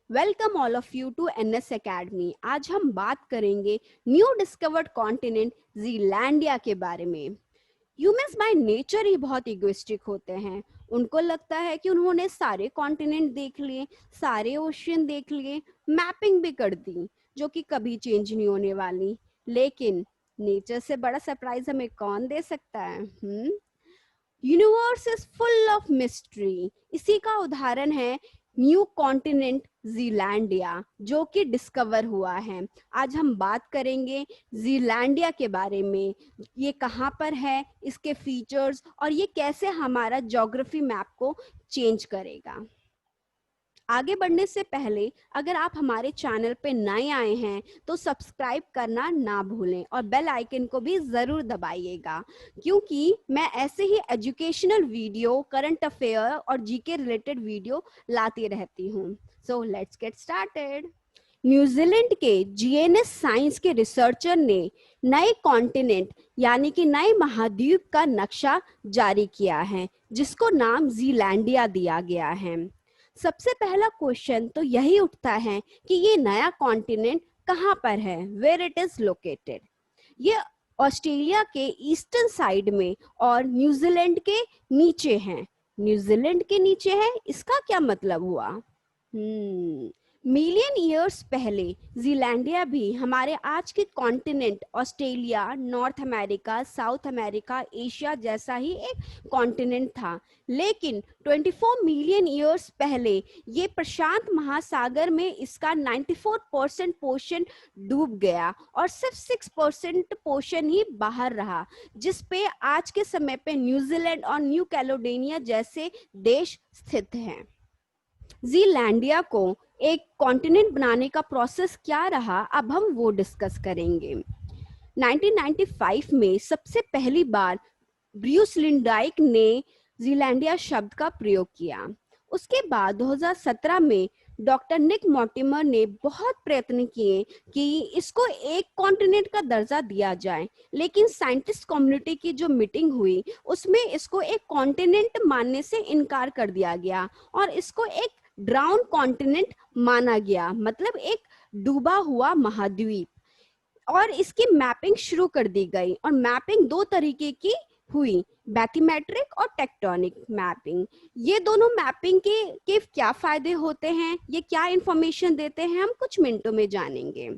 Welcome all of you to NS academy. आज हम बात करेंगे न्यू डिस्कवर्ड कॉन्टिनेंट जीलैंडिया के बारे में। ह्यूमंस बाय नेचर ही बहुत इगोइस्टिक होते हैं। उनको लगता है कि उन्होंने सारे कॉन्टिनेंट देख लिए, सारे ओशियन देख लिए, मैपिंग भी कर दी जो कि कभी चेंज नहीं होने वाली। लेकिन नेचर से बड़ा सरप्राइज हमें कौन दे सकता है? Universe is full of mystery. इसी का उदाहरण है न्यू कॉन्टिनेंट जीलैंडिया जो कि डिस्कवर हुआ है। आज हम बात करेंगे जीलैंडिया के बारे में। ये कहाँ पर है, इसके फीचर्स और ये कैसे हमारा ज्योग्राफी मैप को चेंज करेगा। आगे बढ़ने से पहले अगर आप हमारे चैनल पे नए आए हैं तो सब्सक्राइब करना ना भूलें और बेल आइकन को भी ज़रूर दबाइएगा, क्योंकि मैं ऐसे ही एजुकेशनल वीडियो, करंट अफेयर और जीके रिलेटेड वीडियो लाती रहती हूँ। So let's get started. New Zealand के जीएनएस साइंस के रिसर्चर ने नए कॉन्टिनेंट यानी कि नए महाद्वीप का नक्शा जारी किया है जिसको नाम जीलैंडिया दिया गया है। सबसे पहला क्वेश्चन तो यही उठता है कि ये नया कॉन्टिनेंट कहाँ पर है, वेयर इट इज लोकेटेड। ये ऑस्ट्रेलिया के ईस्टर्न साइड में और न्यूजीलैंड के नीचे है। न्यूजीलैंड के नीचे है, इसका क्या मतलब हुआ? मिलियन ईयर्स पहले जीलैंडिया भी हमारे आज के continent Australia, north America, south America, Asia जैसा ही एक कॉन्टिनेंट था। लेकिन 24 मिलियन ईयर्स पहले ये प्रशांत महासागर में इसका 94% पोर्शन डूब गया और सिर्फ 6% पोर्शन ही बाहर रहा, जिस पे आज के समय पे न्यूजीलैंड और न्यू कैलेडोनिया जैसे देश स्थित हैं। जीलैंडिया को एक कॉन्टिनेंट बनाने का प्रोसेस क्या रहा, अब हम वो डिस्कस करेंगे। 1995 में सबसे पहली बार ब्रूस लिंडाइक ने जीलैंडिया शब्द का प्रयोग किया। उसके बाद 2017 में डॉक्टर निक मॉर्टिमर ने बहुत प्रयत्न किए कि इसको एक कॉन्टिनेंट का दर्जा दिया जाए, लेकिन साइंटिस्ट कम्युनिटी की जो मीटिंग हुई उसमें इसको एक कॉन्टिनेंट मानने से इनकार कर दिया गया और इसको एक ड्राउन कॉन्टिनेंट माना गया, मतलब एक डूबा हुआ महाद्वीप। और इसकी मैपिंग शुरू कर दी गई और मैपिंग दो तरीके की हुई, बैथीमेट्रिक और टेक्टोनिक मैपिंग। ये दोनों मैपिंग के क्या फायदे होते हैं, ये क्या इंफॉर्मेशन देते हैं, हम कुछ मिनटों में जानेंगे।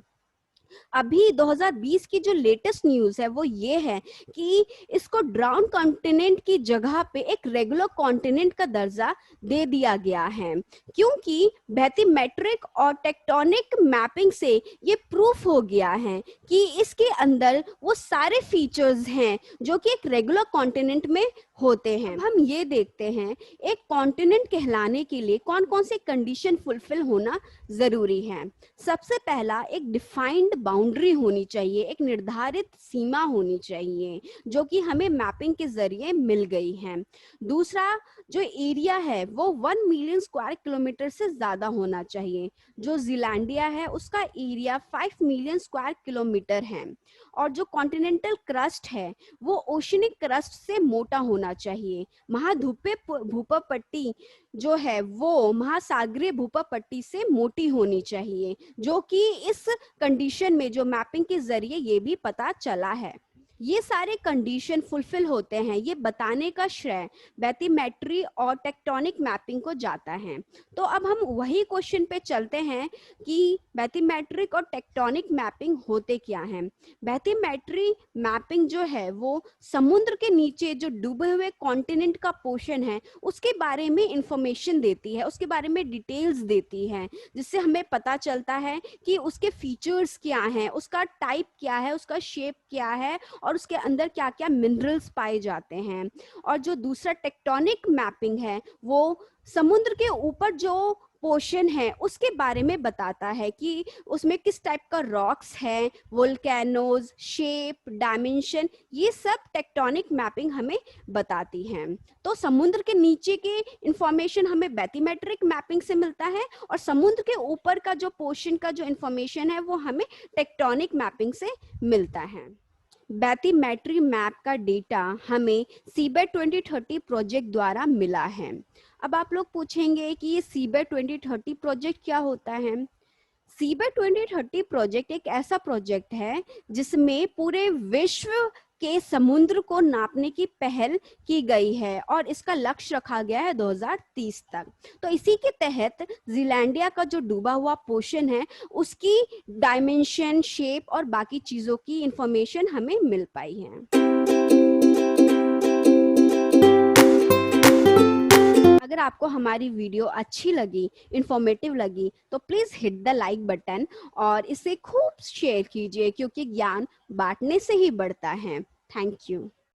अभी 2020 की जो लेटेस्ट न्यूज़ है वो ये है कि इसको ड्राउन कॉन्टिनेंट की जगह पे एक रेगुलर कॉन्टिनेंट का दर्जा दे दिया गया है, क्योंकि बैथीमेट्रिक और टेक्टोनिक मैपिंग से ये प्रूफ हो गया है कि इसके अंदर वो सारे फीचर्स हैं जो कि एक रेगुलर कॉन्टिनेंट में होते हैं। अब हम ये देखते हैं एक कॉन्टिनेंट कहलाने के लिए कौन कौन से कंडीशन फुलफिल होना जरूरी है। सबसे पहला, एक डिफाइंड बाउंड्री होनी चाहिए, एक निर्धारित सीमा होनी चाहिए जो कि हमें मैपिंग के जरिए मिल गई है। दूसरा, जो एरिया है वो 1 मिलियन स्क्वायर किलोमीटर से ज्यादा होना चाहिए। जो जीलैंडिया है उसका एरिया 5 मिलियन स्क्वायर किलोमीटर है। और जो कॉन्टिनेंटल क्रस्ट है वो ओशनिक क्रस्ट से मोटा होना चाहिए। महाद्वीपीय भूपट्टी जो है वो महासागरीय भूपट्टी से मोटी होनी चाहिए, जो कि इस कंडीशन में जो मैपिंग के जरिए ये भी पता चला है। ये सारे कंडीशन फुलफिल होते हैं, ये बताने का श्रेय बैथीमेट्री और टेक्टोनिक मैपिंग को जाता है। तो अब हम वही क्वेश्चन पे चलते हैं कि बैथीमेट्रिक और टेक्टोनिक मैपिंग होते क्या हैं। बैथीमेट्री मैपिंग जो है वो समुद्र के नीचे जो डूबे हुए कॉन्टिनेंट का पोर्शन है उसके बारे में इंफॉर्मेशन देती है, उसके बारे में डिटेल्स देती है, जिससे हमें पता चलता है कि उसके फीचर्स क्या हैं, उसका टाइप क्या है, उसका शेप क्या है और उसके अंदर क्या क्या मिनरल्स पाए जाते हैं। और जो दूसरा टेक्टोनिक मैपिंग है वो समुद्र के ऊपर जो पोर्शन है उसके बारे में बताता है कि उसमें किस टाइप का रॉक्स है, वोल्केनोज, शेप, डायमेंशन, ये सब टेक्टोनिक मैपिंग हमें बताती हैं। तो समुद्र के नीचे के इंफॉर्मेशन हमें बैथीमेट्रिक मैपिंग से मिलता है और समुद्र के ऊपर का जो पोर्शन का जो इंफॉर्मेशन है वो हमें टेक्टोनिक मैपिंग से मिलता है। बैथीमेट्री मैप का डेटा हमें सीबेट 2030 प्रोजेक्ट द्वारा मिला है। अब आप लोग पूछेंगे कि ये सीबेट 2030 प्रोजेक्ट क्या होता है। सीबेट 2030 प्रोजेक्ट एक ऐसा प्रोजेक्ट है जिसमें पूरे विश्व के समुद्र को नापने की पहल की गई है और इसका लक्ष्य रखा गया है 2030 तक। तो इसी के तहत जीलैंडिया का जो डूबा हुआ पोर्शन है उसकी डायमेंशन, शेप और बाकी चीजों की इंफॉर्मेशन हमें मिल पाई है। अगर आपको हमारी वीडियो अच्छी लगी, इंफॉर्मेटिव लगी, तो please hit the like button और इसे खूब शेयर कीजिए, क्योंकि ज्ञान बांटने से ही बढ़ता है। Thank you.